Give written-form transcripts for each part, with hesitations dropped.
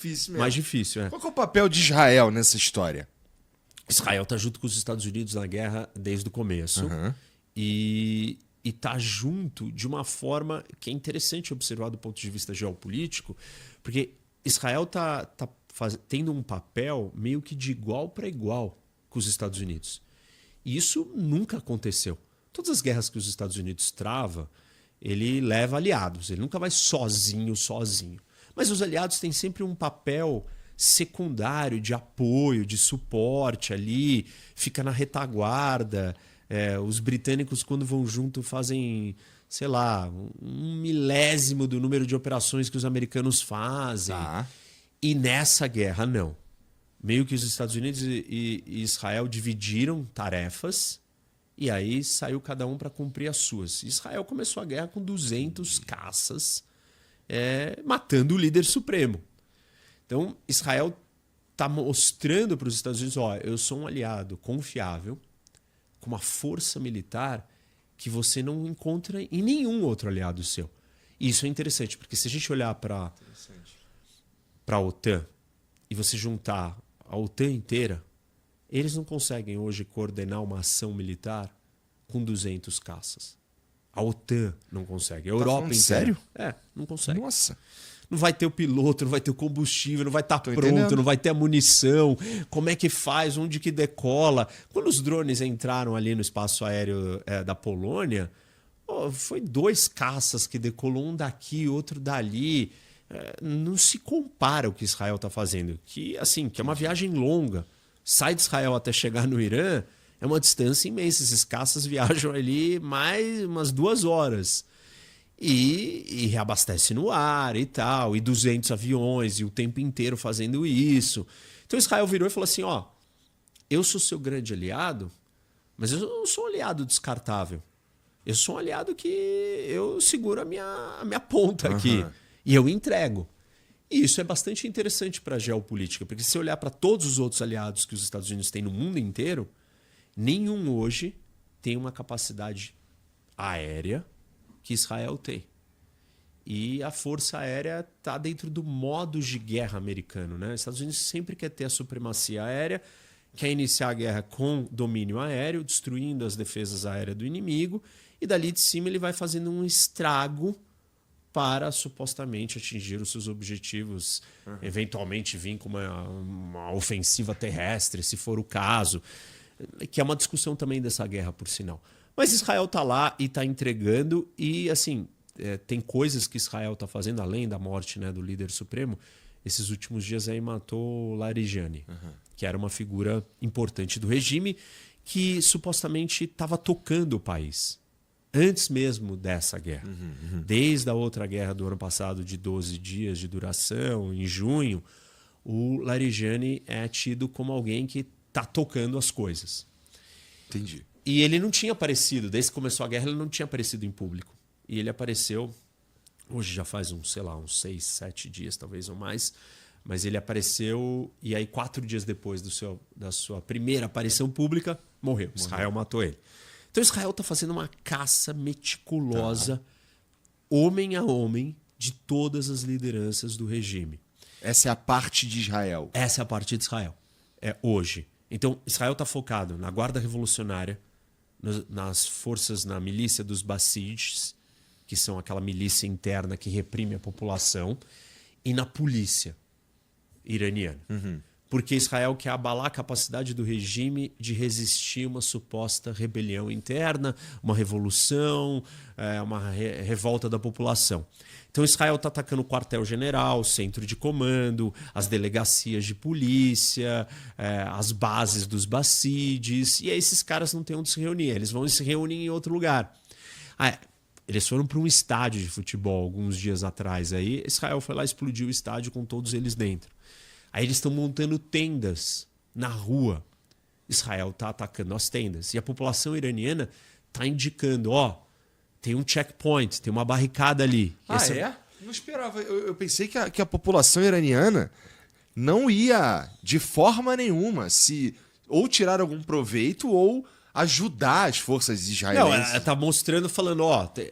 difícil mesmo. Mais difícil, é. Qual que é o papel de Israel nessa história? Israel tá junto com os Estados Unidos na guerra desde o começo. Uhum. E tá junto de uma forma que é interessante observar do ponto de vista geopolítico, porque Israel tá tendo um papel meio que de igual para igual com os Estados Unidos. E isso nunca aconteceu. Todas as guerras que os Estados Unidos trava, ele leva aliados, ele nunca vai sozinho. Mas os aliados têm sempre um papel secundário de apoio, de suporte ali, fica na retaguarda. Os britânicos, quando vão junto, fazem, sei lá, 1/1000 do número de operações que os americanos fazem. Tá. E nessa guerra, não. Meio que os Estados Unidos e Israel dividiram tarefas e aí saiu cada um para cumprir as suas. Israel começou a guerra com 200 caças, matando o líder supremo. Então, Israel está mostrando para os Estados Unidos, eu sou um aliado confiável, com uma força militar que você não encontra em nenhum outro aliado seu. E isso é interessante, porque se a gente olhar para a OTAN e você juntar a OTAN inteira, eles não conseguem hoje coordenar uma ação militar com 200 caças. A OTAN não consegue. A Europa inteira. Sério? Não consegue. Nossa. Não vai ter o piloto, não vai ter o combustível, não vai estar pronto, entendendo. não vai ter a munição. Como é que faz? Onde que decola? Quando os drones entraram ali no espaço aéreo da Polônia, foi 2 caças que decolou, um daqui, outro dali. Não se compara o que Israel está fazendo. Que é uma viagem longa. Sai de Israel até chegar no Irã, é uma distância imensa. Esses caças viajam ali mais umas 2 horas. E reabastece no ar e tal, e 200 aviões, e o tempo inteiro fazendo isso. Então Israel virou e falou assim, eu sou seu grande aliado, mas eu não sou um aliado descartável. Eu sou um aliado que eu seguro a minha ponta aqui, e eu entrego. E isso é bastante interessante para a geopolítica, porque se você olhar para todos os outros aliados que os Estados Unidos têm no mundo inteiro, nenhum hoje tem uma capacidade aérea que Israel tem. E a força aérea está dentro do modus de guerra americano, né? Os Estados Unidos sempre quer ter a supremacia aérea, quer iniciar a guerra com domínio aéreo, destruindo as defesas aéreas do inimigo, e dali de cima ele vai fazendo um estrago para supostamente atingir os seus objetivos, eventualmente vir com uma ofensiva terrestre, se for o caso, que é uma discussão também dessa guerra, por sinal. Mas Israel está lá e está entregando e, tem coisas que Israel está fazendo, além da morte, né, do líder supremo. Esses últimos dias aí matou Larijani, que era uma figura importante do regime que supostamente estava tocando o país. Antes mesmo dessa guerra. Desde a outra guerra do ano passado, de 12 dias de duração, em junho, o Larijani é tido como alguém que está tocando as coisas. Entendi. E ele não tinha aparecido, desde que começou a guerra, ele não tinha aparecido em público. E ele apareceu, hoje já faz uns 6, 7 dias, talvez ou mais, mas ele apareceu e aí 4 dias depois da sua primeira aparição pública, morreu. Israel matou ele. Então Israel está fazendo uma caça meticulosa, homem a homem, de todas as lideranças do regime. Essa é a parte de Israel. Essa é a parte de Israel. Hoje. Então Israel está focado na Guarda Revolucionária, nas forças, na milícia dos Basidis, que são aquela milícia interna que reprime a população, e na polícia iraniana. Porque Israel quer abalar a capacidade do regime de resistir a uma suposta rebelião interna, uma revolução, uma revolta da população. Então Israel está atacando o quartel-general, centro de comando, as delegacias de polícia, as bases dos Basidis, e aí esses caras não têm onde se reunir, eles vão se reunir em outro lugar. Eles foram para um estádio de futebol alguns dias atrás. Aí Israel foi lá e explodiu o estádio com todos eles dentro. Aí eles estão montando tendas na rua. Israel está atacando as tendas. E a população iraniana está indicando, tem um checkpoint, tem uma barricada ali. Não esperava. Eu pensei que a população iraniana não ia, de forma nenhuma, se ou tirar algum proveito ou ajudar as forças israelenses. Não, ela tá mostrando, falando,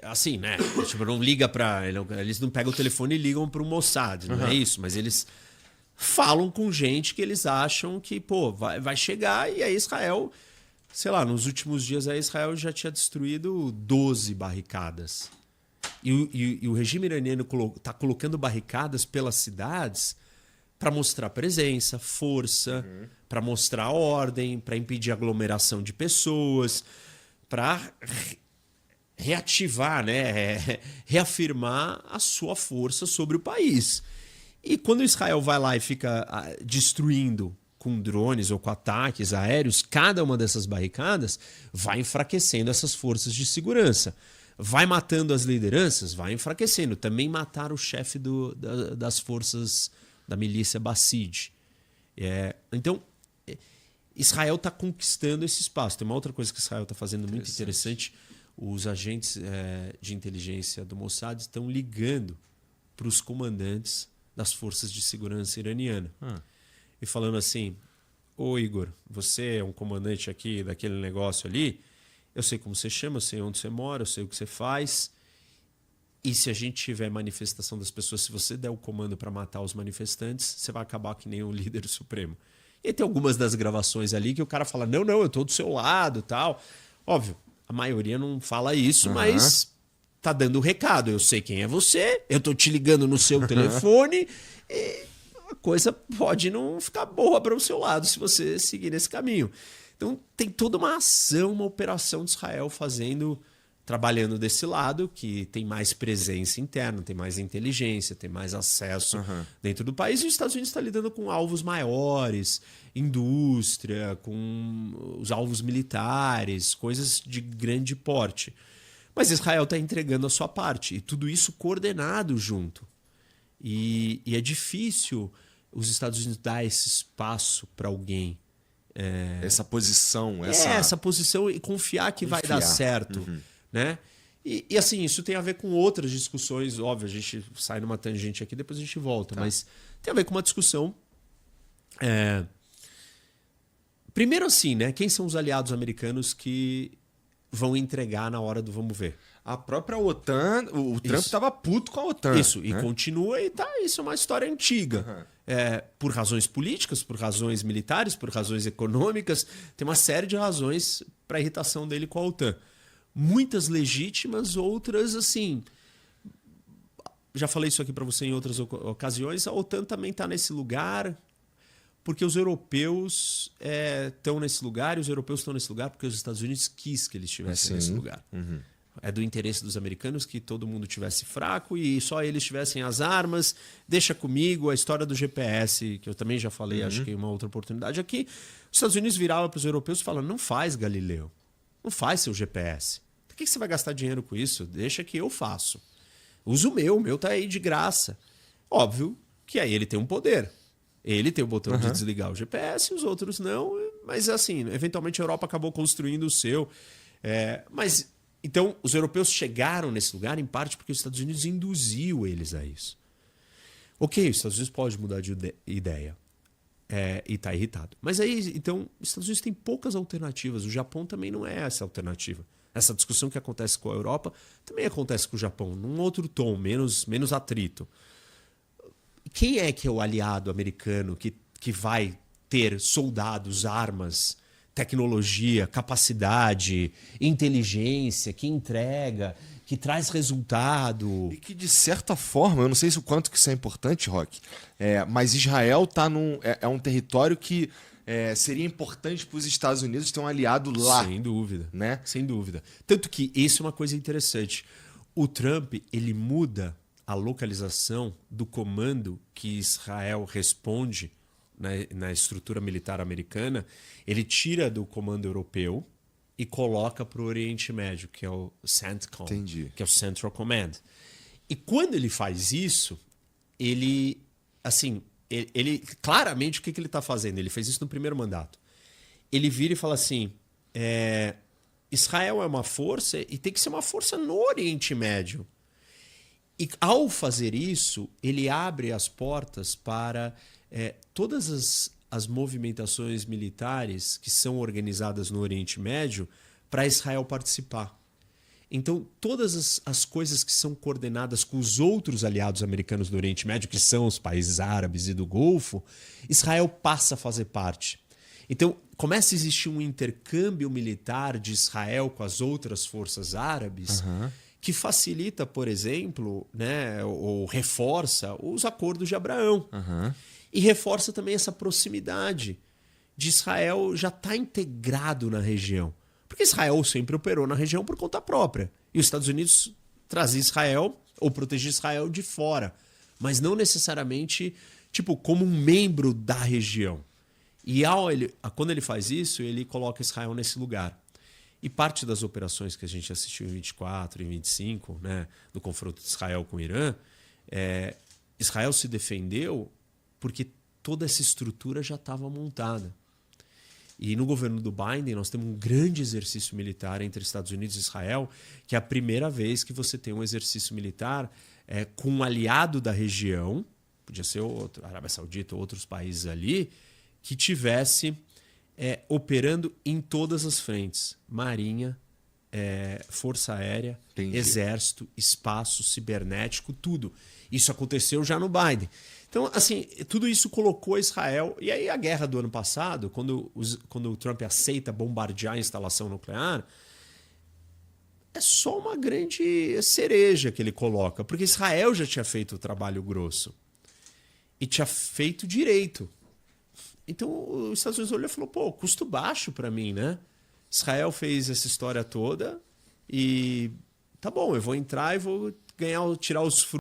assim, né? Tipo, não liga pra... Eles não pegam o telefone e ligam pro Mossad, não é isso? Mas eles falam com gente que eles acham que, pô, vai chegar, e aí Israel, sei lá, nos últimos dias aí Israel já tinha destruído 12 barricadas. E o regime iraniano está colocando barricadas pelas cidades para mostrar presença, força, para mostrar ordem, para impedir aglomeração de pessoas, para reativar, né, reafirmar a sua força sobre o país. E quando Israel vai lá e fica destruindo com drones ou com ataques aéreos, cada uma dessas barricadas vai enfraquecendo essas forças de segurança. Vai matando as lideranças, vai enfraquecendo. Também mataram o chefe das forças da milícia Basij. Então, Israel está conquistando esse espaço. Tem uma outra coisa que Israel está fazendo muito interessante. Os agentes de inteligência do Mossad estão ligando para os comandantes das forças de segurança iraniana. E falando assim, ô Igor, você é um comandante aqui daquele negócio ali, eu sei como você chama, eu sei onde você mora, eu sei o que você faz. E se a gente tiver manifestação das pessoas, se você der o comando para matar os manifestantes, você vai acabar que nem o líder supremo. E tem algumas das gravações ali que o cara fala, não, eu tô do seu lado, tal. Óbvio, a maioria não fala isso, mas tá dando o recado. Eu sei quem é você, eu tô te ligando no seu telefone e a coisa pode não ficar boa para o seu lado se você seguir nesse caminho. Então tem toda uma ação, uma operação de Israel trabalhando desse lado, que tem mais presença interna, tem mais inteligência, tem mais acesso dentro do país. E os Estados Unidos está lidando com alvos maiores, indústria, com os alvos militares, coisas de grande porte. Mas Israel está entregando a sua parte, e tudo isso coordenado junto. E é difícil os Estados Unidos dar esse espaço para alguém. Essa posição. Essa posição e confiar que vai dar certo. Né? E assim, isso tem a ver com outras discussões, óbvio, a gente sai numa tangente aqui, depois a gente volta, mas tem a ver com uma discussão. Primeiro assim, né? Quem são os aliados americanos que vão entregar na hora do vamos ver? A própria OTAN, o Trump estava puto com a OTAN. Isso, e continua, e isso é uma história antiga. Por razões políticas, por razões militares, por razões econômicas, tem uma série de razões para a irritação dele com a OTAN. Muitas legítimas, outras assim. Já falei isso aqui para você em outras ocasiões. A OTAN também está nesse lugar porque os europeus estão nesse lugar, e os europeus estão nesse lugar porque os Estados Unidos quis que eles estivessem nesse lugar. É do interesse dos americanos que todo mundo tivesse fraco e só eles tivessem as armas. Deixa comigo a história do GPS, que eu também já falei, acho que em uma outra oportunidade aqui. Os Estados Unidos viravam para os europeus e falavam, não faz Galileu, não faz seu GPS. Por que você vai gastar dinheiro com isso? Deixa que eu faço. Usa o meu tá aí de graça. Óbvio que aí ele tem um poder. Ele tem o botão de desligar o GPS, os outros não. Mas assim, eventualmente a Europa acabou construindo o seu. Mas então os europeus chegaram nesse lugar em parte porque os Estados Unidos induziu eles a isso. Ok, os Estados Unidos pode mudar de ideia. E está irritado. Mas aí, então, os Estados Unidos têm poucas alternativas. O Japão também não é essa alternativa. Essa discussão que acontece com a Europa também acontece com o Japão, num outro tom, menos atrito. Quem é que é o aliado americano que vai ter soldados, armas, tecnologia, capacidade, inteligência, que entrega, que traz resultado? E que, de certa forma, eu não sei o quanto que isso é importante, Rock, mas Israel tá é um território que seria importante para os Estados Unidos ter um aliado lá. Sem dúvida. Né? Sem dúvida. Tanto que isso é uma coisa interessante. O Trump, ele muda a localização do comando que Israel responde na estrutura militar americana. Ele tira do comando europeu e coloca para o Oriente Médio, que é o CENTCOM, que é o Central Command. E quando ele faz isso, ele claramente o que ele está fazendo? Ele fez isso no primeiro mandato. Ele vira e fala assim, Israel é uma força e tem que ser uma força no Oriente Médio. E ao fazer isso, ele abre as portas para todas as movimentações militares que são organizadas no Oriente Médio para Israel participar. Então, todas as coisas que são coordenadas com os outros aliados americanos do Oriente Médio, que são os países árabes e do Golfo, Israel passa a fazer parte. Então, começa a existir um intercâmbio militar de Israel com as outras forças árabes, que facilita, por exemplo, né, ou reforça os acordos de Abraão. E reforça também essa proximidade de Israel já estar integrado na região. Porque Israel sempre operou na região por conta própria. E os Estados Unidos trazia Israel ou protegia Israel de fora. Mas não necessariamente tipo, como um membro da região. E quando ele faz isso, ele coloca Israel nesse lugar. E parte das operações que a gente assistiu em 24 e 25, né, do confronto de Israel com o Irã, Israel se defendeu porque toda essa estrutura já estava montada. E no governo do Biden, nós temos um grande exercício militar entre Estados Unidos e Israel, que é a primeira vez que você tem um exercício militar com um aliado da região, podia ser a Arábia Saudita ou outros países ali, que tivesse operando em todas as frentes. Marinha, Força Aérea, Entendi. Exército, Espaço, Cibernético, tudo. Isso aconteceu já no Biden. Então, assim, tudo isso colocou Israel... E aí a guerra do ano passado, quando o Trump aceita bombardear a instalação nuclear, é só uma grande cereja que ele coloca, porque Israel já tinha feito o trabalho grosso e tinha feito direito. Então, os Estados Unidos olhou e falou, pô, custo baixo para mim, né? Israel fez essa história toda e tá bom, eu vou entrar e vou tirar os frutos